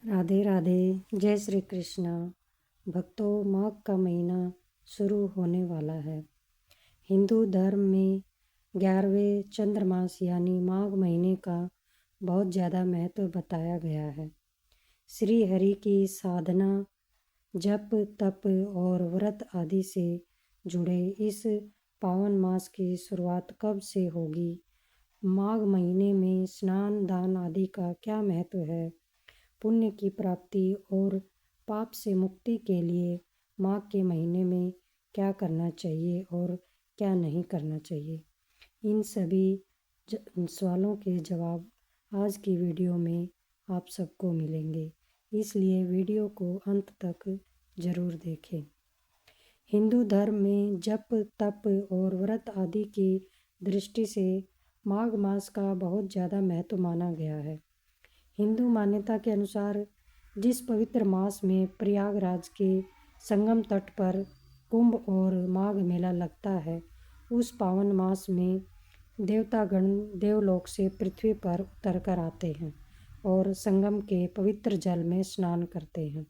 राधे राधे। जय श्री कृष्ण। भक्तों, माघ का महीना शुरू होने वाला है। हिंदू धर्म में 11वें चंद्रमास यानी माघ महीने का बहुत ज़्यादा महत्व बताया गया है। श्री हरि की साधना, जप, तप और व्रत आदि से जुड़े इस पावन मास की शुरुआत कब से होगी? माघ महीने में स्नान दान आदि का क्या महत्व है? पुण्य की प्राप्ति और पाप से मुक्ति के लिए माघ के महीने में क्या करना चाहिए और क्या नहीं करना चाहिए, इन सभी सवालों के जवाब आज की वीडियो में आप सबको मिलेंगे, इसलिए वीडियो को अंत तक ज़रूर देखें। हिंदू धर्म में जप, तप और व्रत आदि की दृष्टि से माघ मास का बहुत ज़्यादा महत्व माना गया है। हिंदू मान्यता के अनुसार जिस पवित्र मास में प्रयागराज के संगम तट पर कुंभ और माघ मेला लगता है, उस पावन मास में देवतागण देवलोक से पृथ्वी पर उतर कर आते हैं और संगम के पवित्र जल में स्नान करते हैं।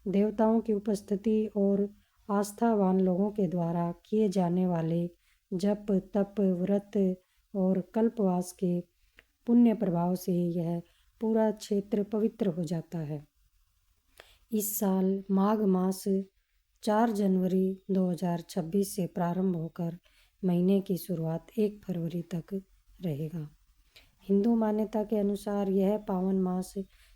देवताओं की उपस्थिति और आस्थावान लोगों के द्वारा किए जाने वाले जप, तप, व्रत और कल्पवास के पुण्य प्रभाव से यह पूरा क्षेत्र पवित्र हो जाता है। इस साल माघ मास 4 जनवरी 2026 से प्रारंभ होकर महीने की शुरुआत 1 फरवरी तक रहेगा। हिंदू मान्यता के अनुसार यह पावन मास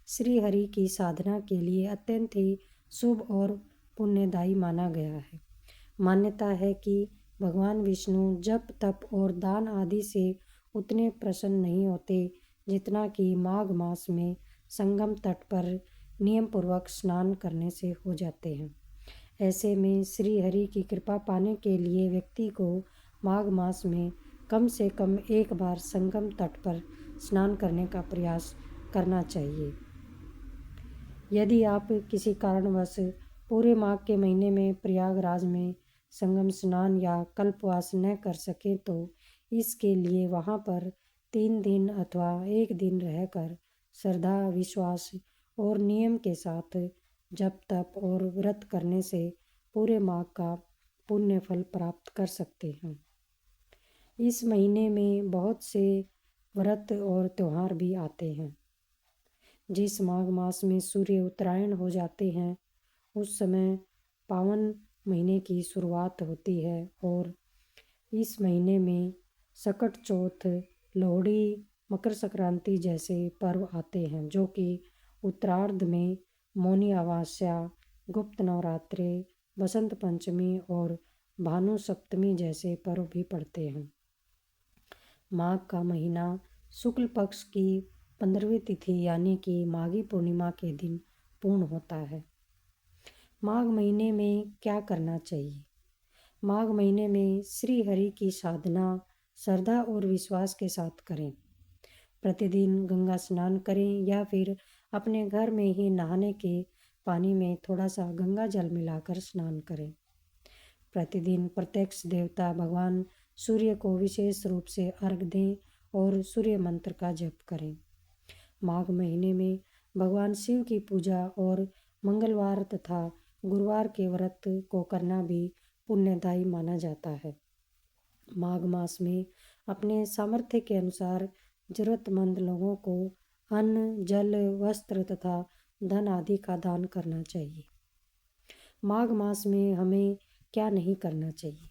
श्री हरि की साधना के लिए अत्यंत ही शुभ और पुण्यदायी माना गया है। मान्यता है कि भगवान विष्णु जप, तप और दान आदि से उतने प्रसन्न नहीं होते जितना कि माघ मास में संगम तट पर नियम पूर्वक स्नान करने से हो जाते हैं। ऐसे में श्री हरि की कृपा पाने के लिए व्यक्ति को माघ मास में कम से कम एक बार संगम तट पर स्नान करने का प्रयास करना चाहिए। यदि आप किसी कारणवश पूरे माघ के महीने में प्रयागराज में संगम स्नान या कल्पवास न कर सकें तो इसके लिए वहाँ पर 3 दिन अथवा 1 दिन रहकर श्रद्धा, विश्वास और नियम के साथ जप, तप और व्रत करने से पूरे माघ का पुण्य फल प्राप्त कर सकते हैं। इस महीने में बहुत से व्रत और त्यौहार भी आते हैं। जिस माघ मास में सूर्य उत्तरायण हो जाते हैं, उस समय पावन महीने की शुरुआत होती है और इस महीने में सकट चौथ, लोहड़ी, मकर संक्रांति जैसे पर्व आते हैं, जो कि उत्तरार्ध में मौनी अमावस्या, गुप्त नवरात्रे, बसंत पंचमी और भानु सप्तमी जैसे पर्व भी पड़ते हैं। माघ का महीना शुक्ल पक्ष की 15वीं तिथि यानी कि माघी पूर्णिमा के दिन पूर्ण होता है। माघ महीने में क्या करना चाहिए? माघ महीने में श्री हरि की साधना श्रद्धा और विश्वास के साथ करें। प्रतिदिन गंगा स्नान करें या फिर अपने घर में ही नहाने के पानी में थोड़ा सा गंगा जल मिलाकर स्नान करें। प्रतिदिन प्रत्यक्ष देवता भगवान सूर्य को विशेष रूप से अर्घ दें और सूर्य मंत्र का जप करें। माघ महीने में भगवान शिव की पूजा और मंगलवार तथा गुरुवार के व्रत को करना भी पुण्यदायी माना जाता है। माघ मास में अपने सामर्थ्य के अनुसार जरूरतमंद लोगों को अन्न, जल, वस्त्र तथा धन आदि का दान करना चाहिए। माघ मास में हमें क्या नहीं करना चाहिए?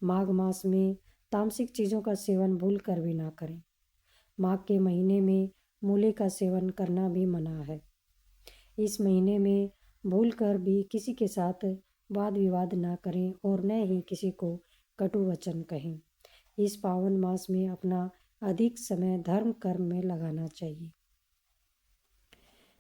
माघ मास में तामसिक चीज़ों का सेवन भूल कर भी ना करें। माघ के महीने में मूली का सेवन करना भी मना है। इस महीने में भूल कर भी किसी के साथ वाद विवाद ना करें और न ही किसी को कटु वचन कहें। इस पावन मास में अपना अधिक समय धर्म कर्म में लगाना चाहिए।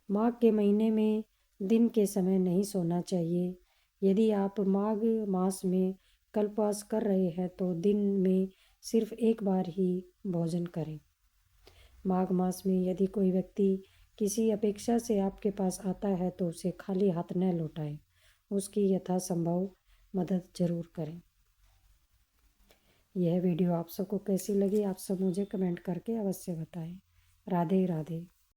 माघ के महीने में दिन के समय नहीं सोना चाहिए। यदि आप माघ मास में कल्पवास कर रहे हैं तो दिन में सिर्फ एक बार ही भोजन करें। माघ मास में यदि कोई व्यक्ति किसी अपेक्षा से आपके पास आता है तो उसे खाली हाथ न लौटाएं, उसकी यथासंभव मदद जरूर करें। यह वीडियो आप सबको कैसी लगी, आप सब मुझे कमेंट करके अवश्य बताएं। राधे राधे।